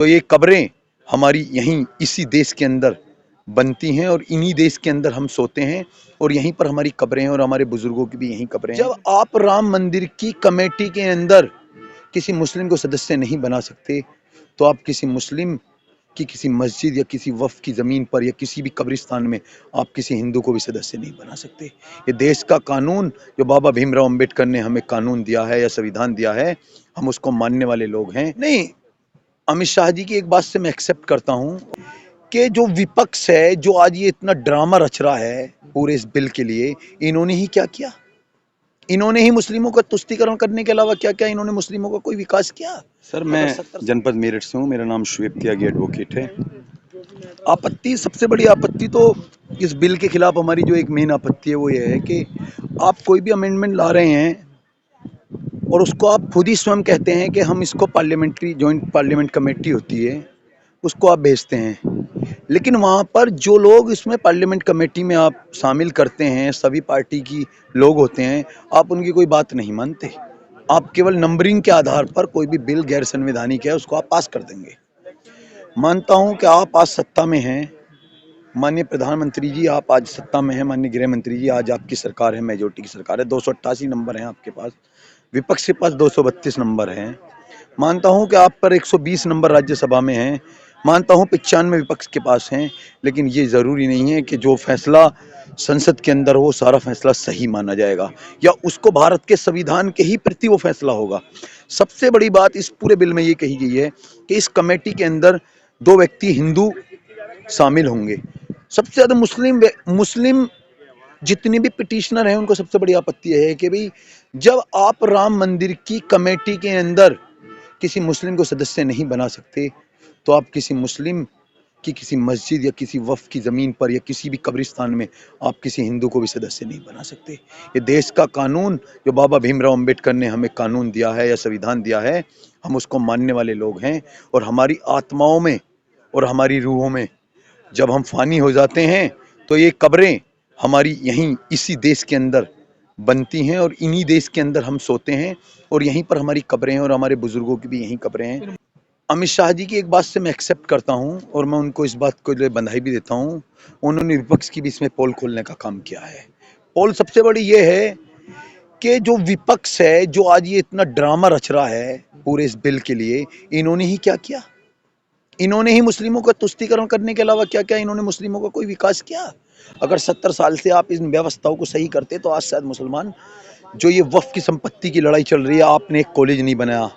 तो ये कब्रें हमारी यहीं इसी देश के अंदर बनती हैं और इन्हीं देश के अंदर हम सोते हैं और यहीं पर हमारी कब्रें हैं और हमारे बुजुर्गों की भी यहीं कब्रें हैं। जब आप राम मंदिर की कमेटी के अंदर किसी मुस्लिम को सदस्य नहीं बना सकते तो आप किसी मुस्लिम की किसी मस्जिद या किसी वक्फ की ज़मीन पर या किसी भी कब्रिस्तान में आप किसी हिंदू को भी सदस्य नहीं बना सकते। ये देश का कानून जो बाबा भीमराव अंबेडकर ने हमें कानून दिया है या संविधान दिया है, हम उसको मानने वाले लोग हैं। नहीं, अमित शाह जी की एक बात से मैं एक्सेप्ट करता हूँ कि जो विपक्ष है, जो आज ये इतना ड्रामा रच रहा है पूरे इस बिल के लिए, इन्होंने ही क्या किया? इन्होंने ही मुस्लिमों का तुष्टीकरण करने के अलावा क्या क्या इन्होंने मुस्लिमों का कोई विकास किया? सर, मैं जनपद मेरठ से हूँ। मेरा नाम शुएब त्यागी एडवोकेट है। आपत्ति, सबसे बड़ी आपत्ति तो इस बिल के खिलाफ हमारी जो एक मेन आपत्ति है वो ये है कि आप कोई भी अमेंडमेंट ला रहे हैं और उसको आप खुद ही स्वयं कहते हैं कि हम इसको पार्लियामेंट्री जॉइंट पार्लियामेंट कमेटी होती है उसको आप भेजते हैं, लेकिन वहाँ पर जो लोग इसमें पार्लियामेंट कमेटी में आप शामिल करते हैं सभी पार्टी की लोग होते हैं, आप उनकी कोई बात नहीं मानते। आप केवल नंबरिंग के आधार पर कोई भी बिल गैर संवैधानिक है उसको आप पास कर देंगे। मानता हूँ कि आप आज सत्ता में हैं, माननीय प्रधानमंत्री जी आप आज सत्ता में हैं, माननीय गृह मंत्री जी आज आपकी सरकार है, मेजोरिटी की सरकार है, 288 नंबर हैं आपके पास, विपक्ष के पास 232 नंबर हैं। मानता हूं कि आप पर 120 नंबर राज्यसभा में हैं, मानता हूं 95 विपक्ष के पास हैं, लेकिन ये ज़रूरी नहीं है कि जो फैसला संसद के अंदर हो सारा फैसला सही माना जाएगा या उसको भारत के संविधान के ही प्रति वो फैसला होगा। सबसे बड़ी बात इस पूरे बिल में ये कही गई है कि इस कमेटी के अंदर 2 व्यक्ति हिंदू शामिल होंगे। सबसे ज़्यादा मुस्लिम जितने भी पिटिशनर हैं उनको सबसे बड़ी आपत्ति है कि भाई जब आप राम मंदिर की कमेटी के अंदर किसी मुस्लिम को सदस्य नहीं बना सकते तो आप किसी मुस्लिम की किसी मस्जिद या किसी वक्फ की ज़मीन पर या किसी भी कब्रिस्तान में आप किसी हिंदू को भी सदस्य नहीं बना सकते। ये देश का कानून जो बाबा भीमराव अंबेडकर ने हमें कानून दिया है या संविधान दिया है, हम उसको मानने वाले लोग हैं और हमारी आत्माओं में और हमारी रूहों में जब हम फानी हो जाते हैं तो ये कब्रें हमारी यहीं इसी देश के अंदर बनती हैं और इन्हीं देश के अंदर हम सोते हैं और यहीं पर हमारी कब्रें हैं और हमारे बुजुर्गों की भी यहीं कब्रें हैं। अमित शाह जी की एक बात से मैं एक्सेप्ट करता हूं और मैं उनको इस बात को बधाई भी देता हूं, उन्होंने विपक्ष की भी इसमें पोल खोलने का काम किया है। पोल सबसे बड़ी ये है कि जो विपक्ष है, जो आज ये इतना ड्रामा रच रहा है पूरे इस बिल के लिए, इन्होंने ही क्या किया? इन्होंने ही मुस्लिमों का तुष्टीकरण करने के अलावा क्या क्या इन्होंने मुस्लिमों का कोई विकास किया? अगर 70 साल से आप इन व्यवस्थाओं को सही करते तो आज शायद मुसलमान, जो ये वक्फ की संपत्ति की लड़ाई चल रही है, आपने एक कॉलेज नहीं बनाया,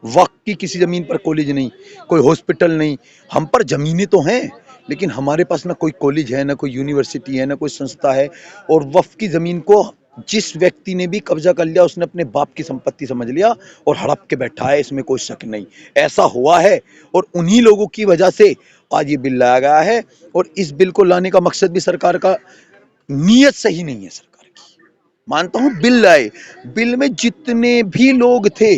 वक्फ की किसी ज़मीन पर कॉलेज नहीं, कोई हॉस्पिटल नहीं, हम पर ज़मीनें तो हैं लेकिन हमारे पास ना कोई कॉलेज है, ना कोई यूनिवर्सिटी है, ना कोई संस्था है। और वक्फ की ज़मीन को जिस व्यक्ति ने भी कब्जा कर लिया उसने अपने बाप की संपत्ति समझ लिया और हड़प के बैठा है, इसमें कोई शक नहीं। ऐसा हुआ है और उन्हीं लोगों की वजह से आज ये बिल लाया गया है और इस बिल को लाने का मकसद भी सरकार का नीयत सही नहीं है सरकार की। मानता हूं बिल लाए, बिल में जितने भी लोग थे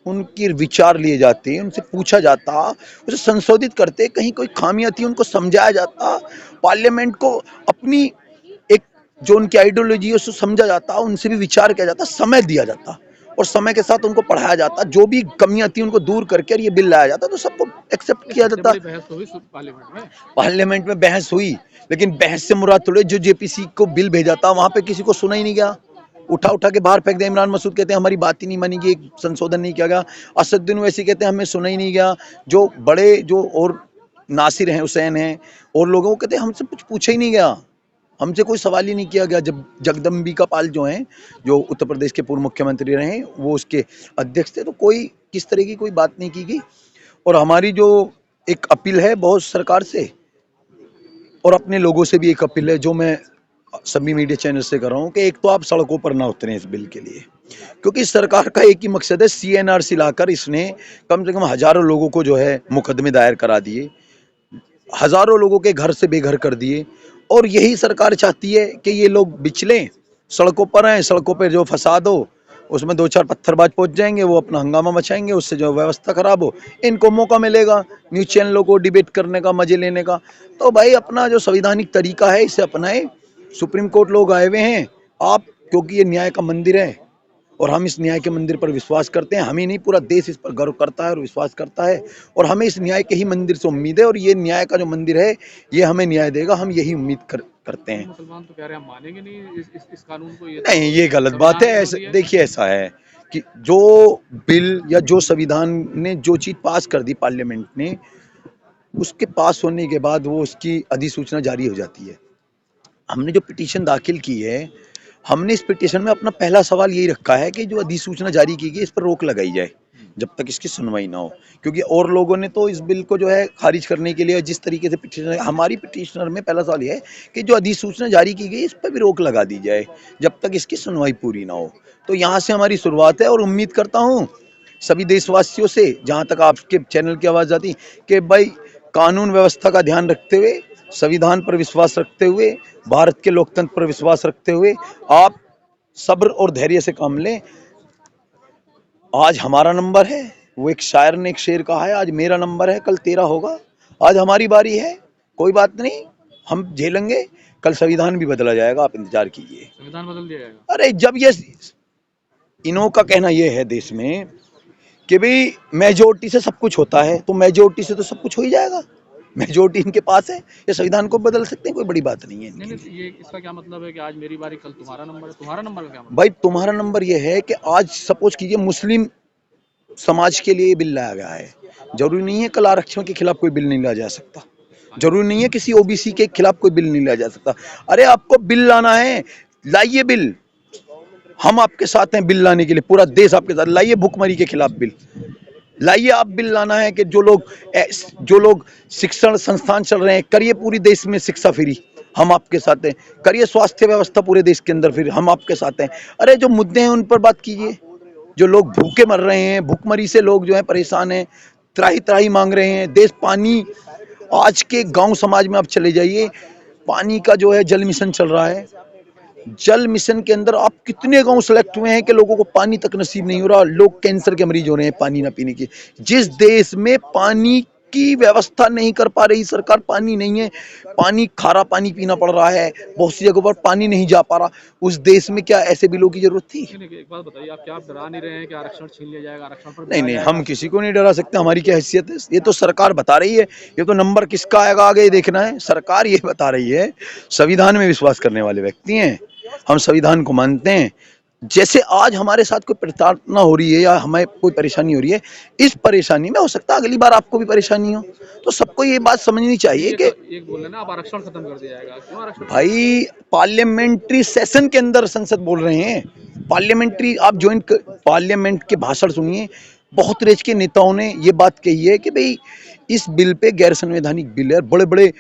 उनके विचार लिए जाते, उनसे पूछा जाता, उसे संशोधित करते, कहीं कोई खामियां थी उनको समझाया जाता, पार्लियामेंट को अपनी एक जो उनकी आइडियोलॉजी है उसको समझा जाता, उनसे भी विचार किया जाता, समय दिया जाता और समय के साथ उनको पढ़ाया जाता, जो भी कमियां थी उनको दूर करके और ये बिल लाया जाता तो सबको एक्सेप्ट किया जाता। पार्लियामेंट में बहस हुई, लेकिन बहस से मुराद थोड़े जो जेपीसी को बिल भेजा था वहां पे किसी को सुना ही नहीं गया, उठा उठा के बाहर फेंक दिया। इमरान मसूद कहते हैं हमारी बात ही नहीं मानी गई, संशोधन नहीं किया गया। असदुद्दीन ओवैसी कहते हैं हमें सुना ही नहीं गया। जो बड़े जो और नासिर हैं, हुसैन हैं और लोगों को कहते हैं हमसे कुछ पूछा ही नहीं गया, हमसे कोई सवाल ही नहीं किया गया। जब जगदम्बिका पाल जो हैं, जो उत्तर प्रदेश के पूर्व मुख्यमंत्री रहे, वो उसके अध्यक्ष थे, तो कोई किस तरह की कोई बात नहीं की गई। और हमारी जो एक अपील है बहुत सरकार से और अपने लोगों से भी एक अपील है जो मैं सभी मीडिया चैनल से कर रहा हूँ कि एक तो आप सड़कों पर ना उतरें इस बिल के लिए, क्योंकि सरकार का एक ही मकसद है, सीएनआरसी लाकर इसने कम से कम हजारों लोगों को जो है मुकदमे दायर करा दिए, हजारों लोगों के घर से बेघर कर दिए और यही सरकार चाहती है कि ये लोग बिचलें, सड़कों पर आए, सड़कों पर जो फसाद हो उसमें 2-4 पत्थरबाज पहुंच जाएंगे, वो अपना हंगामा मचाएंगे, उससे जो व्यवस्था खराब हो, इनको मौका मिलेगा न्यूज़ चैनलों को डिबेट करने का, मजे लेने का। तो भाई अपना जो संवैधानिक तरीका है इसे अपनाएं। सुप्रीम कोर्ट लोग आए हुए हैं, आप क्योंकि ये न्याय का मंदिर है, और हम इस न्याय के मंदिर पर विश्वास करते हैं। हमें नहीं, पूरा देश इस पर गर्व करता है और विश्वास करता है, और हमें इस न्याय के ही मंदिर से उम्मीद है, और ये न्याय का जो मंदिर है ये हमें न्याय देगा, हम यही उम्मीद करते हैं। मुसलमान तो कह रहे हैं हम मानेंगे नहीं इस कानून को, ये नहीं, तो ये गलत बात है। संविधान ऐसे विरोधी है। देखिए, ऐसा है कि जो बिल या जो संविधान ने जो चीज़ पास कर दी पार्लियामेंट ने, उसके पास होने के बाद वो उसकी अधिसूचना जारी हो जाती है। हमने जो पिटीशन दाखिल की है, हमने इस पिटीशन में अपना पहला सवाल यही रखा है कि जो अधिसूचना जारी की गई इस पर रोक लगाई जाए जब तक इसकी सुनवाई ना हो, क्योंकि और लोगों ने तो इस बिल को जो है खारिज करने के लिए जिस तरीके से पिटीशन, हमारी पिटीशनर में पहला सवाल यह है कि जो अधिसूचना जारी की गई इस पर भी रोक लगा दी जाए जब तक इसकी सुनवाई पूरी ना हो। तो यहाँ से हमारी शुरुआत है, और उम्मीद करता हूँ सभी देशवासियों से, जहाँ तक आपके चैनल की आवाज़ आती, कि भाई कानून व्यवस्था का ध्यान रखते हुए, संविधान पर विश्वास रखते हुए, भारत के लोकतंत्र पर विश्वास रखते हुए आप सब्र और धैर्य से काम लें। आज हमारा नंबर है, वो एक शायर ने एक शेर कहा है, आज मेरा नंबर है कल तेरा होगा, आज हमारी बारी है, कोई बात नहीं, हम झेलेंगे, कल संविधान भी बदला जाएगा, आप इंतजार कीजिए। संविधान बदल दिया जाएगा। अरे जब ये, इन्हों का कहना ये है देश में कि भाई मेजोरिटी से सब कुछ होता है, तो मेजोरिटी से तो सब कुछ हो ही जाएगा, मेजोरिटी इनके पास है, ये संविधान को बदल सकते हैं, कोई बड़ी बात नहीं है। नहीं नहीं, ये इसका क्या मतलब है कि आज मेरी बारी कल तुम्हारा नंबर है? तुम्हारा नंबर का क्या मतलब? भाई तुम्हारा नंबर ये है कि आज सपोज कीजिए मुस्लिम समाज के लिए बिल लाया गया है, जरूरी नहीं है कल आरक्षण के खिलाफ कोई बिल नहीं लाया जा सकता, जरूरी नहीं है किसी ओबीसी के खिलाफ कोई बिल नहीं लाया जा सकता। अरे आपको बिल लाना है, लाइए बिल, हम आपके साथ हैं बिल लाने के लिए, पूरा देश आपके साथ, लाइए भुखमरी के खिलाफ बिल लाइए। आप बिल लाना है कि जो लोग शिक्षण संस्थान चल रहे हैं, करिए पूरी देश में शिक्षा फ्री, हम आपके साथ हैं, करिए स्वास्थ्य व्यवस्था पूरे देश के अंदर फ्री, हम आपके साथ हैं। अरे जो मुद्दे हैं उन पर बात कीजिए, जो लोग भूखे मर रहे हैं, भूखमरी से लोग जो है परेशान हैं, त्राही त्राही मांग रहे हैं, देश पानी, आज के गांव समाज में आप चले जाइए, पानी का जो है जल मिशन चल रहा है, जल मिशन के अंदर आप कितने गांव सेलेक्ट हुए हैं कि लोगों को पानी तक नसीब नहीं हो रहा, लोग कैंसर के मरीज हो रहे हैं पानी ना पीने की। जिस देश में पानी की व्यवस्था नहीं कर पा रही सरकार, पानी नहीं है, पानी खारा पानी पीना पड़ रहा है, बहुत सी जगहों पर पानी नहीं जा पा रहा, उस देश में क्या ऐसे बिलों की जरूरत थी? एक बात बताइए, आप क्या आप डरा नहीं रहे हैं कि आरक्षण छीन लिया जाएगा, आरक्षण पर नहीं बिल आ नहीं, जाएगा? हम किसी को नहीं डरा सकते, हमारी क्या हैसियत है, ये तो सरकार बता रही है, ये तो नंबर किसका आएगा आगे ये देखना है, सरकार ये बता रही है। संविधान में विश्वास करने वाले व्यक्ति हैं, हम संविधान को मानते हैं। जैसे आज हमारे साथ कोई प्रताड़ना हो रही है या हमें कोई परेशानी हो रही है, इस परेशानी में हो सकता है अगली बार आपको भी परेशानी हो, तो सबको ये बात समझनी चाहिए कि एक बोल रहे ना आप आरक्षण खत्म कर दिया जाएगा, क्यों आरक्षण? भाई पार्लियामेंट्री सेशन के अंदर संसद बोल रहे हैं, पार्लियामेंट्री, आप ज्वाइंट पार्लियामेंट के भाषण सुनिए, बहुत रेंज के नेताओं ने ये बात कही है कि भाई इस बिल पे गैर संवैधानिक बिल है। बड़े बड़े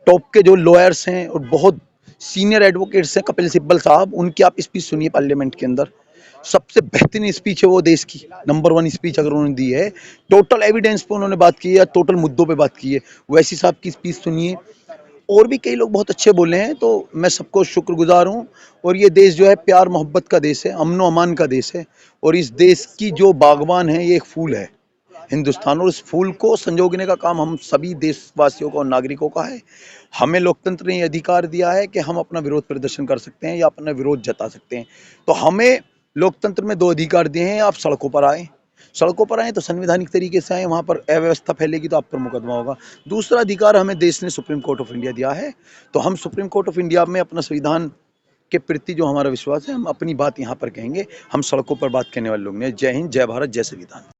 टॉप के जो लॉयर्स हैं और बहुत सीनियर एडवोकेट्स हैं, कपिल सिब्बल साहब, उनकी आप स्पीच सुनिए पार्लियामेंट के अंदर, सबसे बेहतरीन स्पीच है वो, देश की नंबर 1 स्पीच अगर उन्होंने दी है, टोटल एविडेंस पे उन्होंने बात की है, टोटल मुद्दों पे बात की है, वैसी साहब की स्पीच सुनिए। और भी कई लोग बहुत अच्छे बोले हैं, तो मैं सबको शुक्रगुजार हूँ। और ये देश जो है प्यार मोहब्बत का देश है, अमन अमान का देश है, और इस देश की जो बागवान है ये एक फूल है हिंदुस्तान, और इस फूल को संजोगने का काम हम सभी देशवासियों का और नागरिकों का है। हमें लोकतंत्र ने ये अधिकार दिया है कि हम अपना विरोध प्रदर्शन कर सकते हैं या अपना विरोध जता सकते हैं, तो हमें लोकतंत्र में 2 अधिकार दिए हैं, आप सड़कों पर आए, सड़कों पर आए तो संवैधानिक तरीके से आए, वहाँ पर अव्यवस्था फैलेगी तो आप पर मुकदमा होगा। दूसरा अधिकार हमें देश ने सुप्रीम कोर्ट ऑफ इंडिया दिया है, तो हम सुप्रीम कोर्ट ऑफ इंडिया में अपना संविधान के प्रति जो हमारा विश्वास है, हम अपनी बात यहाँ पर कहेंगे, हम सड़कों पर बात करने वाले लोग हैं। जय हिंद, जय भारत, जय संविधान।